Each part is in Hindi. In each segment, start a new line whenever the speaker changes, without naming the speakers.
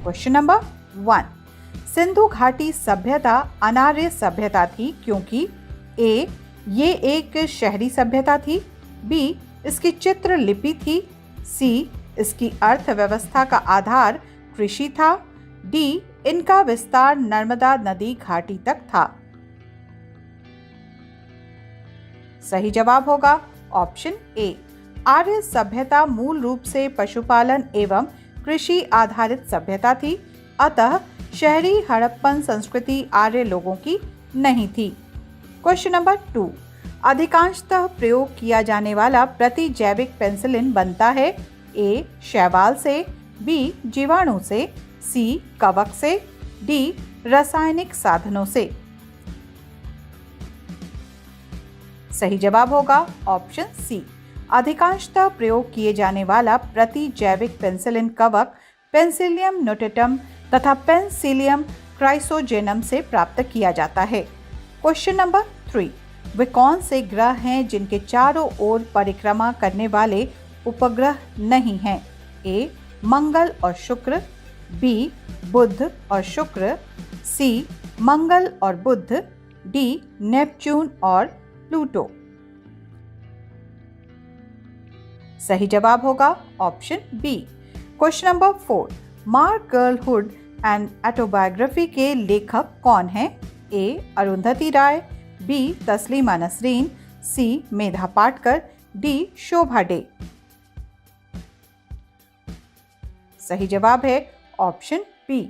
क्वेश्चन नंबर 1, सिंधु घाटी सभ्यता अनार्य सभ्यता थी क्योंकि ए, ये एक शहरी सभ्यता थी, बी, इसकी चित्रलिपि थी, सी, इसकी अर्थव्यवस्था का आधार कृषि था, डी, इनका विस्तार नर्मदा नदी घाटी तक था। सही जवाब होगा ऑप्शन ए, आर्य सभ्यता मूल रूप से पशुपालन एवं कृषि आधारित सभ्यता थी, अतः शहरी हड़प्पन संस्कृति आर्य लोगों की नहीं थी। क्वेश्चन नंबर 2, अधिकांशतः प्रयोग किया जाने वाला प्रतिजैविक पेनिसिलिन बनता है ए, शैवाल से, बी, जीवाणु से, सी, कवक से, डी, रासायनिक साधनों से। सही जवाब होगा ऑप्शन सी, अधिकांशतः प्रयोग किए जाने वाला प्रतिजैविक पेनिसिलिन कवक पेनिसिलियम नोटेटम तथा पेनिसिलियम क्राइसोजेनम से प्राप्त किया जाता है। क्वेश्चन नंबर 3, वे कौन से ग्रह हैं जिनके चारों ओर परिक्रमा करने वाले उपग्रह नहीं हैं? ए, मंगल और शुक्र, बी, बुध और शुक्र, सी, मंगल और बुध, डी, नेपच्यून और प्लूटो। सही जवाब होगा option B. Question number 4, mark girlhood and autobiography के लेखक कौन हैं? A, Arundhati Roy, B, Taslima Nasrin, C, Medha Patkar, D, Shobha De. सही जवाब है ऑप्शन बी।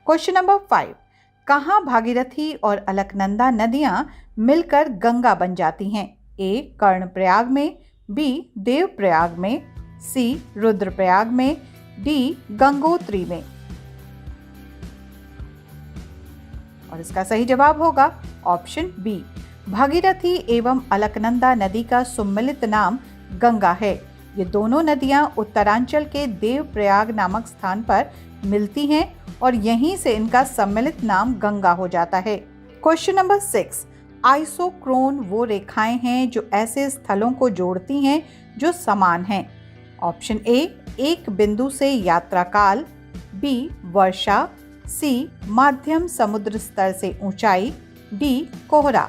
क्वेश्चन नंबर 5, कहाँ भागीरथी और अलकनंदा नदियां मिलकर गंगा बन जाती हैं? ए, कर्णप्रयाग में, बी, देवप्रयाग में, सी, रुद्रप्रयाग में, डी, गंगोत्री में। और इसका सही जवाब होगा ऑप्शन बी, भागीरथी एवं अलकनंदा नदी का सम्मिलित नाम गंगा है। ये दोनों नदियां उत्तरांचल के देवप्रयाग नामक स्थान पर मिलती हैं और यहीं से इनका सम्मिलित नाम गंगा हो जाता है। क्वेश्चन नंबर 6, आइसोक्रोन वो रेखाएं हैं जो ऐसे स्थलों को जोड़ती हैं जो समान हैं। ऑप्शन ए, एक बिंदु से यात्रा काल, बी, वर्षा, सी, माध्यम समुद्र स्तर से ऊंचाई, डी, कोहरा।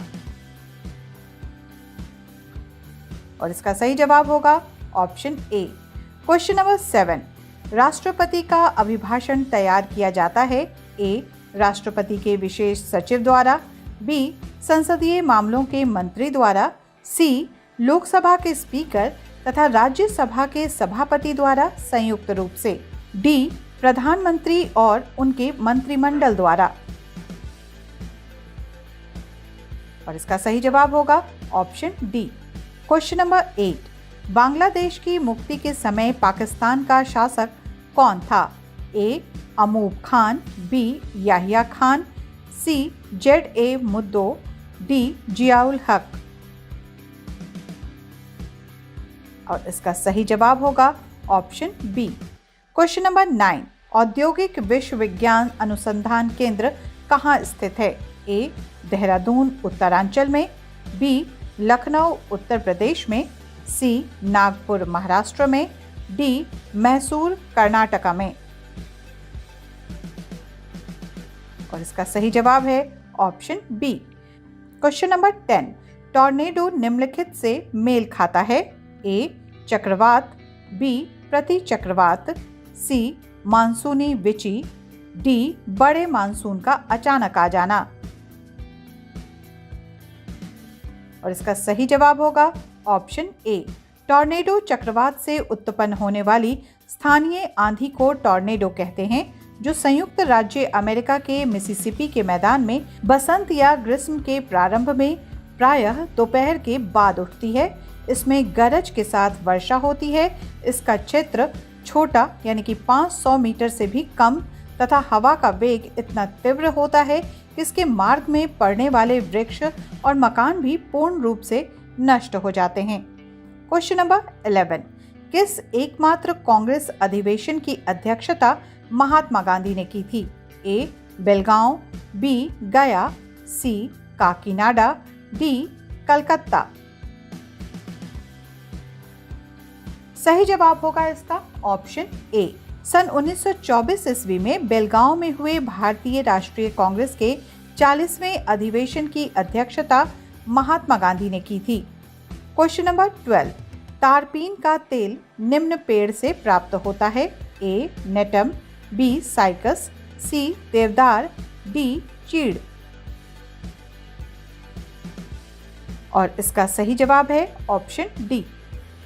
और इसका सही जवाब होगा ऑप्शन ए। क्वेश्चन नंबर 7, राष्ट्रपति का अभिभाषण तैयार किया जाता है? ए, राष्ट्रपति के विशेष सचिव द्वारा, बी, संसदीय मामलों के मंत्री द्वारा, सी, लोकसभा के स्पीकर तथा राज्यसभा के सभापति द्वारा संयुक्त रूप से, डी, प्रधानमंत्री और उनके मंत्रिमंडल द्वारा। और इसका सही जवाब होगा option D. Question number 8, Bangladesh की मुक्ति के समय पाकिस्तान का शासक कौन था? ए, अमूब खान, बी, याहिया खान, सी, जेड.ए. मुद्दो, डी, जियाउल हक। और इसका सही जवाब होगा ऑप्शन बी। क्वेश्चन नंबर 9, औद्योगिक विश्वविज्ञान अनुसंधान केंद्र कहाँ स्थित है? ए, देहरादून उत्तरांचल में, बी, लखनऊ उत्तर प्रदेश में, सी, नागपुर महाराष्ट्र में, डी, मैसूर कर्नाटका में। और इसका सही जवाब है option B. Question number 10, tornado निम्नलिखित से मेल खाता है? ए, चक्रवात, बी, प्रति चक्रवात, सी, मानसूनी विची, डी, बड़े मानसून का अचानक आ जाना। और इसका सही जवाब होगा ऑप्शन ए। टॉर्नेडो चक्रवात से उत्पन्न होने वाली स्थानीय आंधी को टॉर्नेडो कहते हैं, जो संयुक्त राज्य अमेरिका के मिसिसिपी के मैदान में बसंत या ग्रीष्म के प्रारंभ में प्रायः दोपहर के बाद उठती है। इसमें गरज के साथ वर्षा होती है। इसका क्षेत्र छोटा यानी कि 500 मीटर से भी कम तथा हवा का वेग इतना तीव्र होता है कि इसके मार्ग में पड़ने वाले वृक्ष और मकान भी पूर्ण रूप से नष्ट हो जाते हैं। क्वेश्चन नंबर 11, किस एकमात्र कांग्रेस अधिवेशन की अध्यक्षता महात्मा गांधी ने की थी? ए, बेलगांव, बी, गया, सी, काकीनाडा, डी, कलकत्ता। सही जवाब होगा इसका ऑप्शन ए। सन 1924 ईस्वी में बेलगांव में हुए भारतीय राष्ट्रीय कांग्रेस के 40वें अधिवेशन की अध्यक्षता महात्मा गांधी ने की थी। क्वेश्चन नंबर 12, तारपीन का तेल निम्न पेड़ से प्राप्त होता है। ए नेटम, बी साइकस, सी देवदार, डी चीड़। और इसका सही जवाब है option D.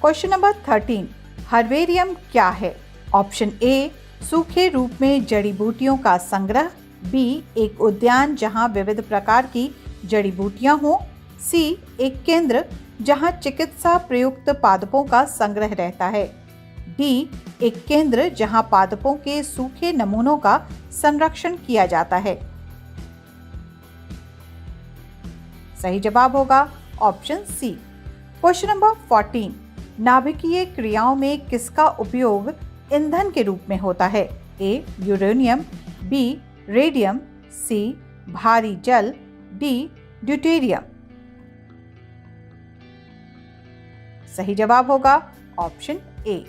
Question number 13, herbarium क्या है? ऑप्शन ए सूखे रूप में जड़ी बूटियों का संग्रह, बी एक उद्यान जहां विविध प्रकार की जड़ी बूटियां हों, सी एक केंद्र जहां चिकित्सा प्रयुक्त पादपों का संग्रह रहता है, डी एक केंद्र जहां पादपों के सूखे नमूनों का संरक्षण किया जाता है। सही जवाब होगा ऑप्शन सी। क्वेश्चन नंबर 14, नाभिकीय क्रियाओं में किसका उपयोग ईंधन के रूप में होता है? ए यूरेनियम, बी रेडियम, सी भारी जल, डी ड्यूटेरियम। सही जवाब होगा ऑप्शन ए।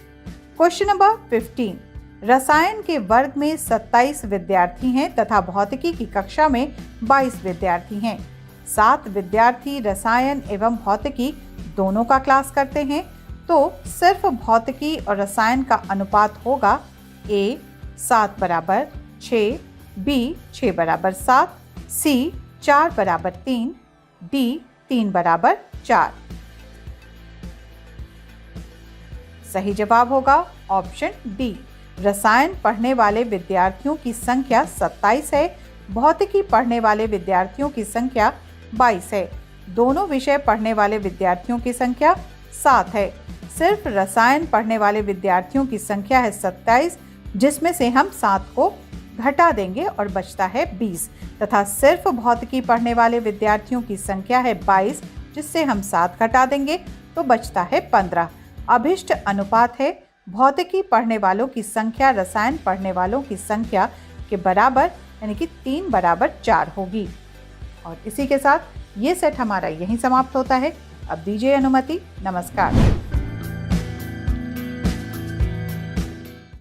क्वेश्चन नंबर 15, रसायन के वर्ग में 27 विद्यार्थी हैं तथा भौतिकी की कक्षा में 22 विद्यार्थी हैं। 7 विद्यार्थी रसायन एवं भौतिकी दोनों का क्लास करते हैं, तो सिर्फ भौतिकी और रसायन का अनुपात होगा ए 7:6, बी 6:7, सी 4:3, डी 3:4। सही जवाब होगा ऑप्शन डी। रसायन पढ़ने वाले विद्यार्थियों की संख्या 27 है, भौतिकी पढ़ने वाले विद्यार्थियों की संख्या 22 है। दोनों विषय पढ़ने वाले विद्यार्थियों की संख्या 7 है। सिर्फ रसायन पढ़ने वाले विद्यार्थियों की संख्या है 27, जिसमें से हम 7 को घटा देंगे और बचता है 20, तथा सिर्फ भौतिकी पढ़ने वाले विद्यार्थियों की संख्या है 22, जिससे हम 7 घटा देंगे तो बचता है 15। अभिष्ट अनुपात है भौतिकी पढ़ने वालों की संख्या रसायन पढ़ने वालों की संख्या के बराबर, यानी कि 3:4 होगी। और इसी के साथ ये सेट हमारा यहीं समाप्त होता है। अब दीजिए अनुमति। नमस्कार।